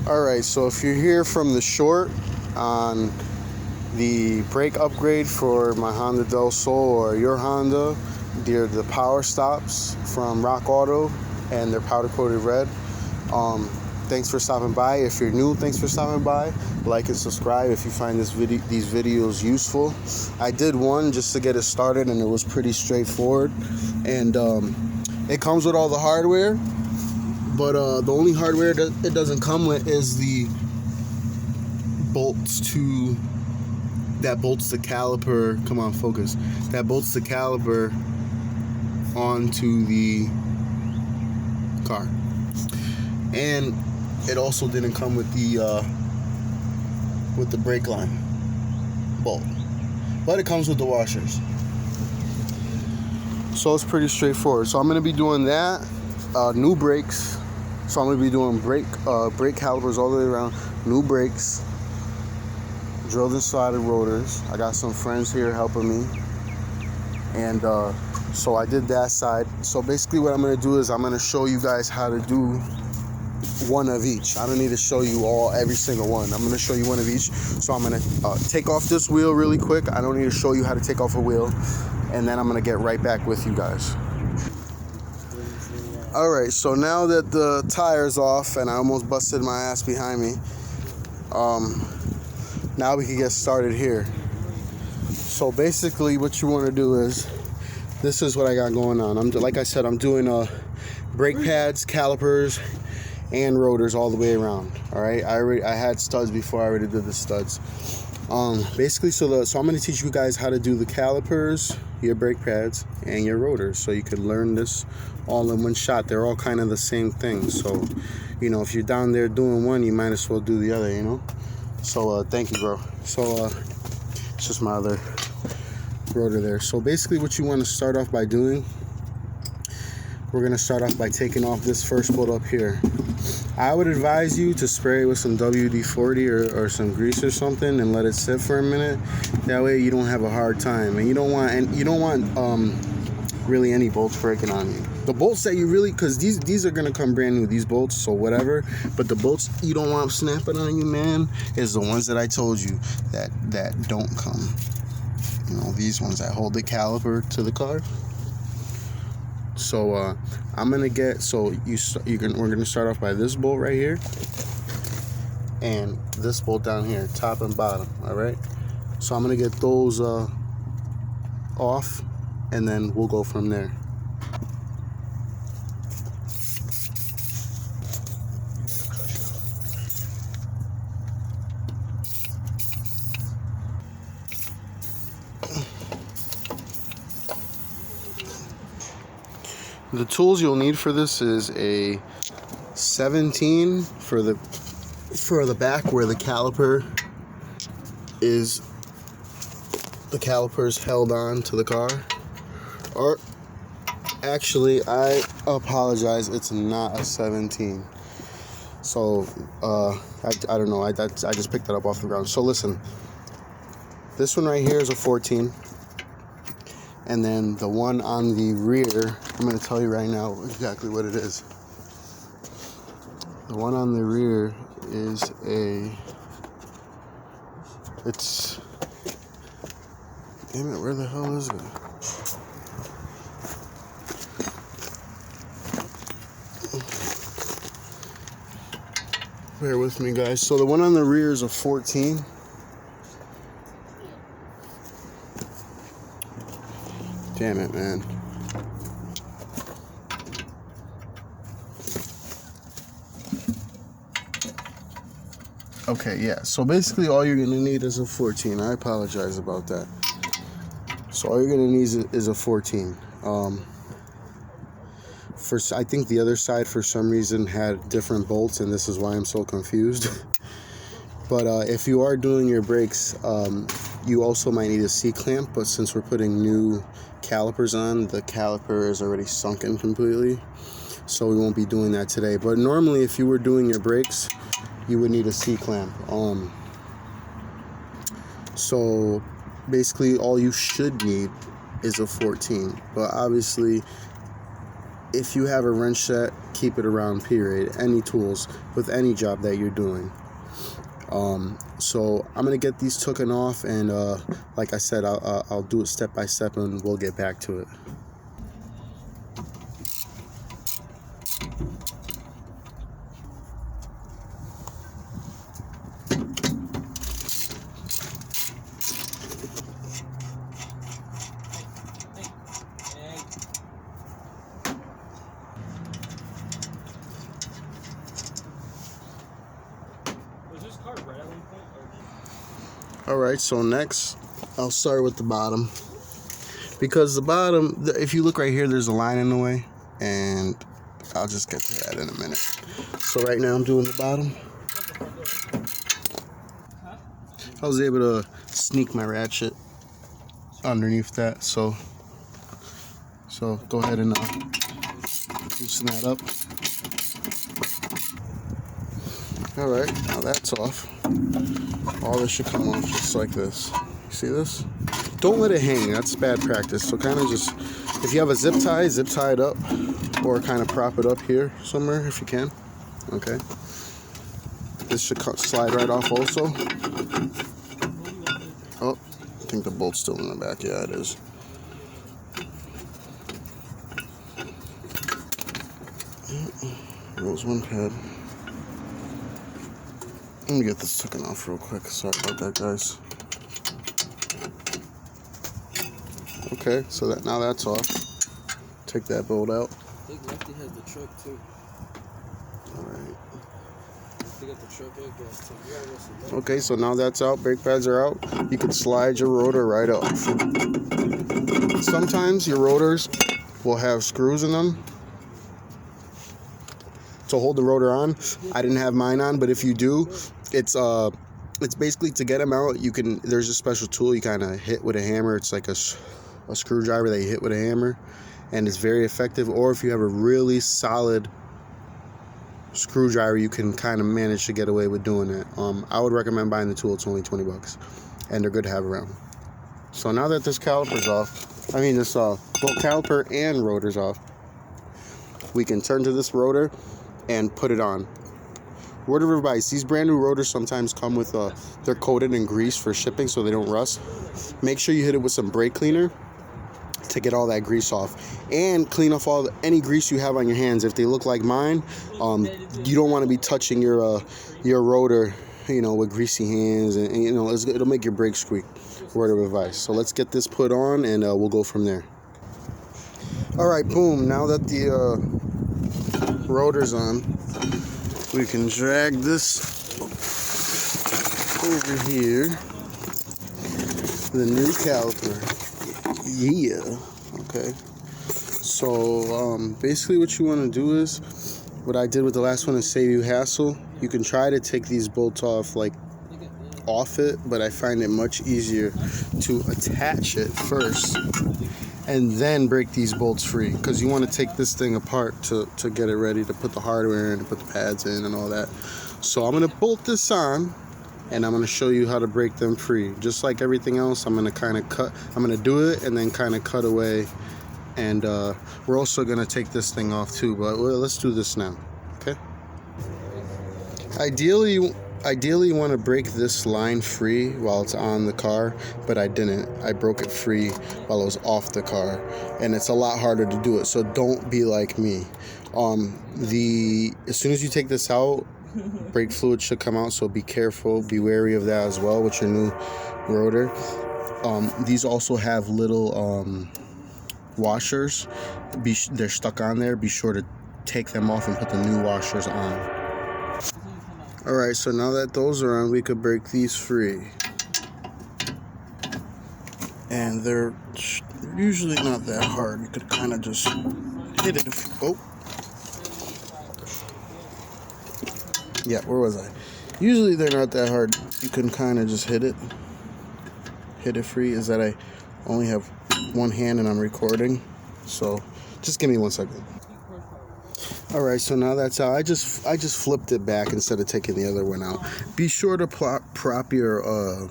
Alright, so if you're here from the short on the brake upgrade for my Honda DelSol or your Honda, they're the PowerStops from Rock Auto and they're powder coated red. Thanks for stopping by. If you're new, thanks for stopping by. Like and subscribe if you find these videos useful. I did one just to get it started and it was pretty straightforward, and it comes with all the hardware, but the only hardware that it doesn't come with is the bolts that bolts the caliper. Come on, focus. That bolts the caliper onto the car. And it also didn't come with the brake line bolt, but it comes with the washers. So it's pretty straightforward. So I'm going to be doing that. New brakes. So I'm going to be doing brake calipers all the way around. New brakes. Drilled and slotted rotors. I got some friends here helping me. And so I did that side. So basically what I'm going to do is I'm going to show you guys how to do one of each. I don't need to show you every single one. I'm going to show you one of each. So I'm going to take off this wheel really quick. I don't need to show you how to take off a wheel. And then I'm going to get right back with you guys. Alright, so now that the tire's off and I almost busted my ass behind me, now we can get started here. So basically what you want to do is, this is what I got going on. Like I said, I'm doing brake pads, calipers, and rotors all the way around. All right, I had studs before. I already did the studs. Basically, so I'm going to teach you guys how to do the calipers, your brake pads, and your rotors, so you can learn this all in one shot. They're all kind of the same thing. So, you know, if you're down there doing one, you might as well do the other. You know. So thank you, bro. So it's just my other rotor there. So basically, what you want to start off by doing, we're going to start off by taking off this first bolt up here. I would advise you to spray it with some WD-40 or some grease or something and let it sit for a minute. That way you don't have a hard time, and you don't want really any bolts breaking on you. The bolts that you really, because these are going to come brand new, these bolts, so whatever. But the bolts you don't want snapping on you, man, is the ones that I told you that don't come. You know, these ones that hold the caliper to the car. So I'm gonna get, we're gonna start off by this bolt right here and this bolt down here, top and bottom. All right, so I'm gonna get those off, and then we'll go from there. The tools you'll need for this is a 17 for the back where the caliper is. The caliper's held on to the car. Or actually, I apologize, it's not a 17. So I don't know. I just picked that up off the ground. So listen, this one right here is a 14. And then the one on the rear, I'm going to tell you right now exactly what it is. The one on the rear is damn it, where the hell is it? Bear with me, guys. So the one on the rear is a 14. Damn it, man. Okay, yeah. So basically all you're going to need is a 14. I apologize about that. So all you're going to need is a 14. I think the other side for some reason had different bolts, and this is why I'm so confused. But if you are doing your brakes, you also might need a C-clamp, but since we're putting new calipers on, the caliper is already sunken completely, so we won't be doing that today. But normally if you were doing your brakes, you would need a C-clamp. So basically all you should need is a 14, but obviously if you have a wrench set, keep it around, period. Any tools with any job that you're doing. So I'm gonna get these taken off, and like I said, I'll do it step by step, and we'll get back to it. Alright, so next I'll start with the bottom, because the bottom, if you look right here, there's a line in the way, and I'll just get to that in a minute. So right now I'm doing the bottom. I was able to sneak my ratchet underneath that, so go ahead and loosen that up. Alright, now that's off. All this should come off just like this. You see this? Don't let it hang. That's bad practice. So kind of just, if you have a zip tie it up, or kind of prop it up here somewhere if you can. Okay. This should slide right off also. Oh, I think the bolt's still in the back. Yeah, it is. There was one pad. Let me get this taken off real quick. Sorry about that, guys. Okay, so now that's off. Take that bolt out. I think Lefty has the truck too. Alright. They got the truck and gas tank. Okay, so now that's out. Brake pads are out. You can slide your rotor right off. Sometimes your rotors will have screws in them to hold the rotor on. I didn't have mine on, but if you do, it's basically, to get them out, there's a special tool you kind of hit with a hammer. It's like a screwdriver that you hit with a hammer, and it's very effective. Or if you have a really solid screwdriver, you can kind of manage to get away with doing it. I would recommend buying the tool. It's only $20, and they're good to have around. So now that this caliper's off, this both caliper and rotor's off, we can turn to this rotor and put it on. Word of advice, these brand new rotors sometimes come with they're coated in grease for shipping so they don't rust. Make sure you hit it with some brake cleaner to get all that grease off, and clean off any grease you have on your hands. If they look like mine, you don't want to be touching your rotor, with greasy hands, and it'll make your brakes squeak. Word of advice. So let's get this put on, and we'll go from there. All right, boom. Now that the rotor's on, we can drag this over here. The new caliper. Yeah. Okay. So basically what you want to do is, what I did with the last one to save you hassle, you can try to take these bolts off it, but I find it much easier to attach it first and then break these bolts free, because you want to take this thing apart to get it ready to put the hardware in and put the pads in and all that. So I'm going to bolt this on, and I'm going to show you how to break them free. Just like everything else, I'm going to kind of cut. I'm going to do it and then kind of cut away, and we're also going to take this thing off too, but let's do this now. Okay. Ideally you want to break this line free while it's on the car, but I didn't. I broke it free while it was off the car, and it's a lot harder to do it, so don't be like me. As soon as you take this out, brake fluid should come out, so be careful, be wary of that as well with your new rotor. These also have little washers. They're stuck on there. Be sure to take them off and put the new washers on. Alright, so now that those are on, we could break these free. And they're usually not that hard. You could kind of just hit it yeah, where was I? Usually they're not that hard. You can kind of just hit it free. Is that I only have one hand and I'm recording, so just give me 1 second. Alright, so now that's out. I just flipped it back instead of taking the other one out. Be sure to prop your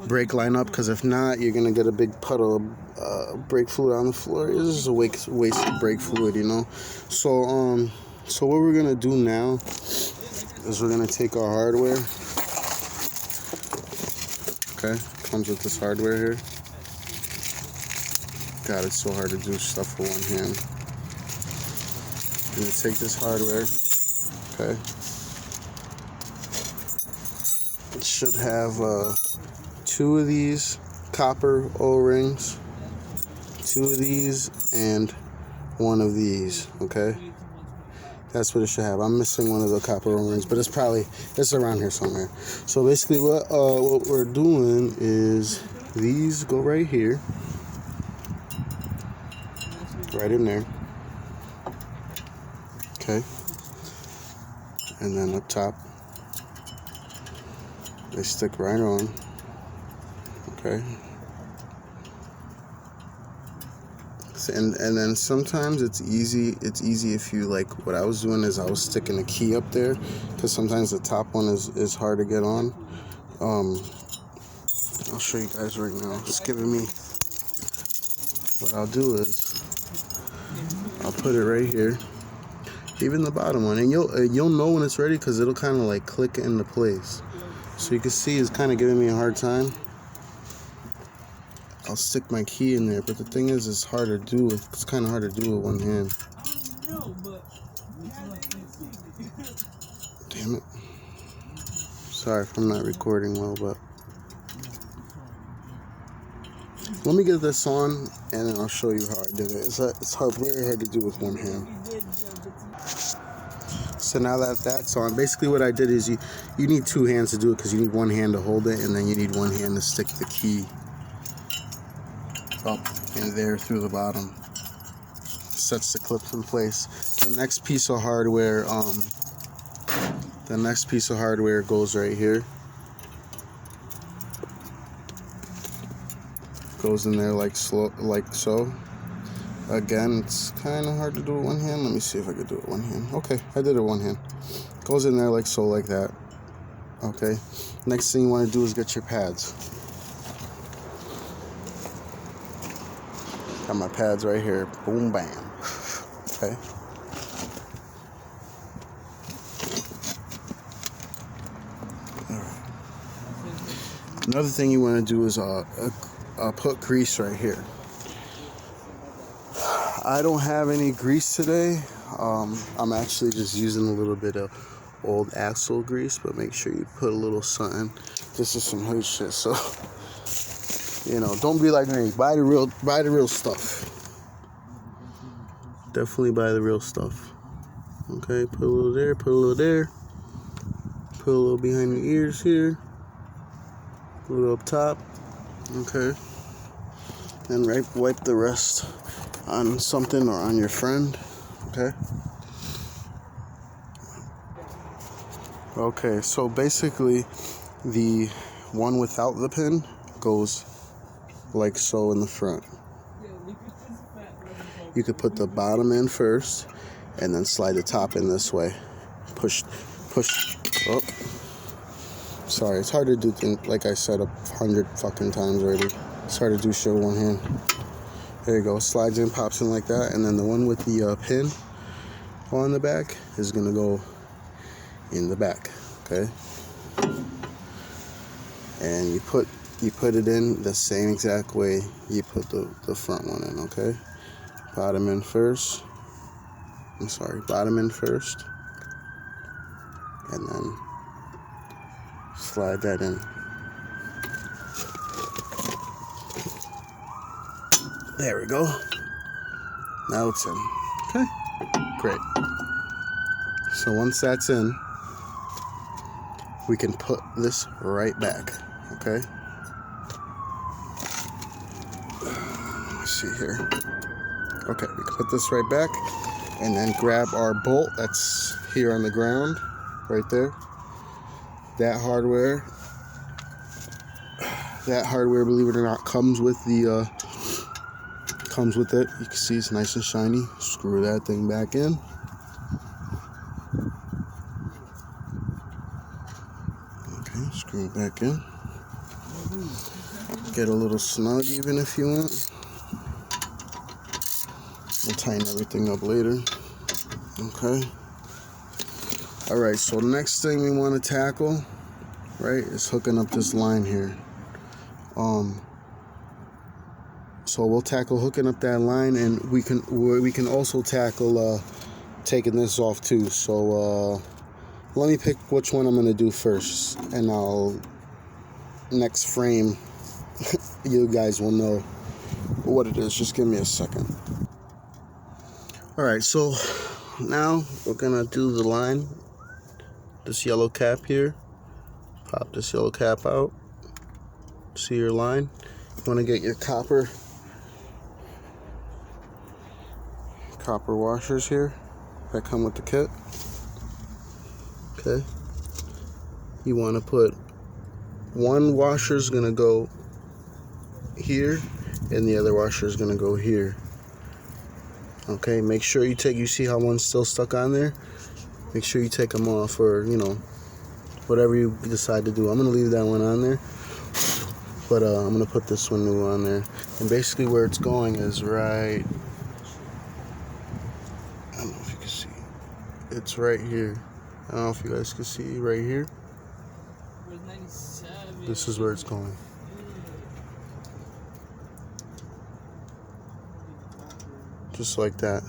brake line up, because if not, you're gonna get a big puddle of brake fluid on the floor. This is a waste of brake fluid, you know. So what we're gonna do now is we're gonna take our hardware. Okay, comes with this hardware here. God, it's so hard to do stuff with one hand. I'm gonna take this hardware. Okay. It should have 2 of these copper O-rings, 2 of these, and 1 of these. Okay, that's what it should have. I'm missing 1 of the copper O-rings, but it's around here somewhere. So basically, what we're doing is these go right here, right in there. Okay, and then up top, they stick right on. Okay. And then sometimes it's easy if you, like, what I was doing is I was sticking a key up there, because sometimes the top one is hard to get on. I'll show you guys right now. It's giving me, what I'll do is I'll put it right here, even the bottom one, and you'll know when it's ready, because it'll kind of like click into place. So you can see it's kind of giving me a hard time. I'll stick my key in there, but the thing is, it's hard to do. It's kind of hard to do with one hand. Damn it. Sorry if I'm not recording well, but let me get this on, and then I'll show you how I did it. It's very hard to do with one hand. So now that that's on, basically what I did is you need 2 hands to do it, because you need 1 hand to hold it, and then you need 1 hand to stick the key up in there through the bottom. Sets the clips in place. The next piece of hardware goes right here. Goes in there like so. Again, it's kind of hard to do with one hand. Let me see if I can do it with one hand. Okay, I did it with one hand. Goes in there like so, like that. Okay. Next thing you want to do is get your pads. Got my pads right here. Boom, bam. Okay. Another thing you want to do is put grease right here. I don't have any grease today. I'm actually just using a little bit of old axle grease, but make sure you put a little something. This is some hood shit, so you know, don't be like me. Buy the real stuff. Definitely buy the real stuff. Okay, put a little there, put a little there, put a little behind the ears here, a little up top. Okay, and wipe the rest on something or on your friend. Okay. Okay, so basically the one without the pin goes like so in the front. You could put the bottom in first and then slide the top in this way. Push. Oh, sorry, it's hard to do things, like I said 100 fucking times already. It's hard to do shit with one hand. There you go, slides in, pops in like that, and then the one with the pin on the back is gonna go in the back. Okay, and you put it in the same exact way you put the front one in. Okay, bottom in first, and then slide that in. There we go. Now it's in. Okay, great. So once that's in, we can put this right back. Okay. Let's see here. Okay, we can put this right back, and then grab our bolt that's here on the ground, right there. That hardware, believe it or not, comes with it. You can see it's nice and shiny. Screw that thing back in. Okay, screw it back in. Get a little snug even if you want. We'll tighten everything up later. Okay. Alright, so the next thing we want to tackle, right, is hooking up this line here. So we'll tackle hooking up that line, and we can also tackle taking this off too. So let me pick which one I'm gonna do first, and I'll next frame you guys will know what it is. Just give me a second. Alright, so now we're gonna do the line. This yellow cap here. Pop this yellow cap out. See your line? You wanna get your copper washers here that come with the kit. Okay. You wanna put one washer's gonna go here and the other washer is gonna go here. Okay, make sure you see how one's still stuck on there? Make sure you take them off, or whatever you decide to do. I'm gonna leave that one on there, but I'm gonna put this one new on there. And basically where it's going is right, I don't know if you can see, it's right here. I don't know if you guys can see right here. This is where it's going. Just like that.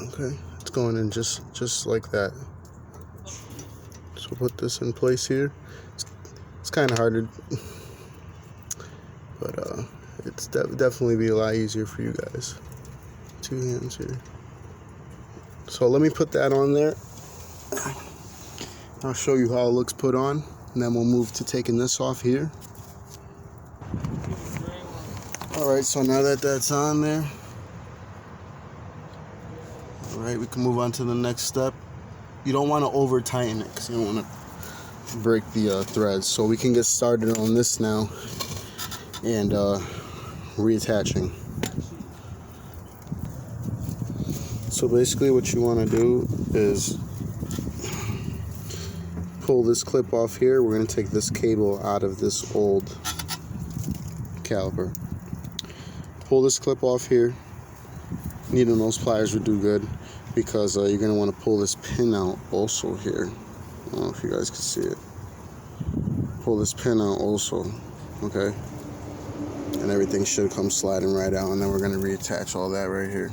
Okay, it's going in just like that. So put this in place here. It's kind of hard to, but it's definitely be a lot easier for you guys. 2 hands here. So let me put that on there. I'll show you how it looks put on, and then we'll move to taking this off here. Alright, so now that that's on there, alright, we can move on to the next step. You don't want to over tighten it because you don't want to break the threads. So we can get started on this now and reattaching. So basically what you want to do is pull this clip off here. We're going to take this cable out of this old caliper. Pull this clip off here. Needle nose pliers would do good, because you're going to want to pull this pin out also here. I don't know if you guys can see it. Pull this pin out also, okay? And everything should come sliding right out, and then we're going to reattach all that right here.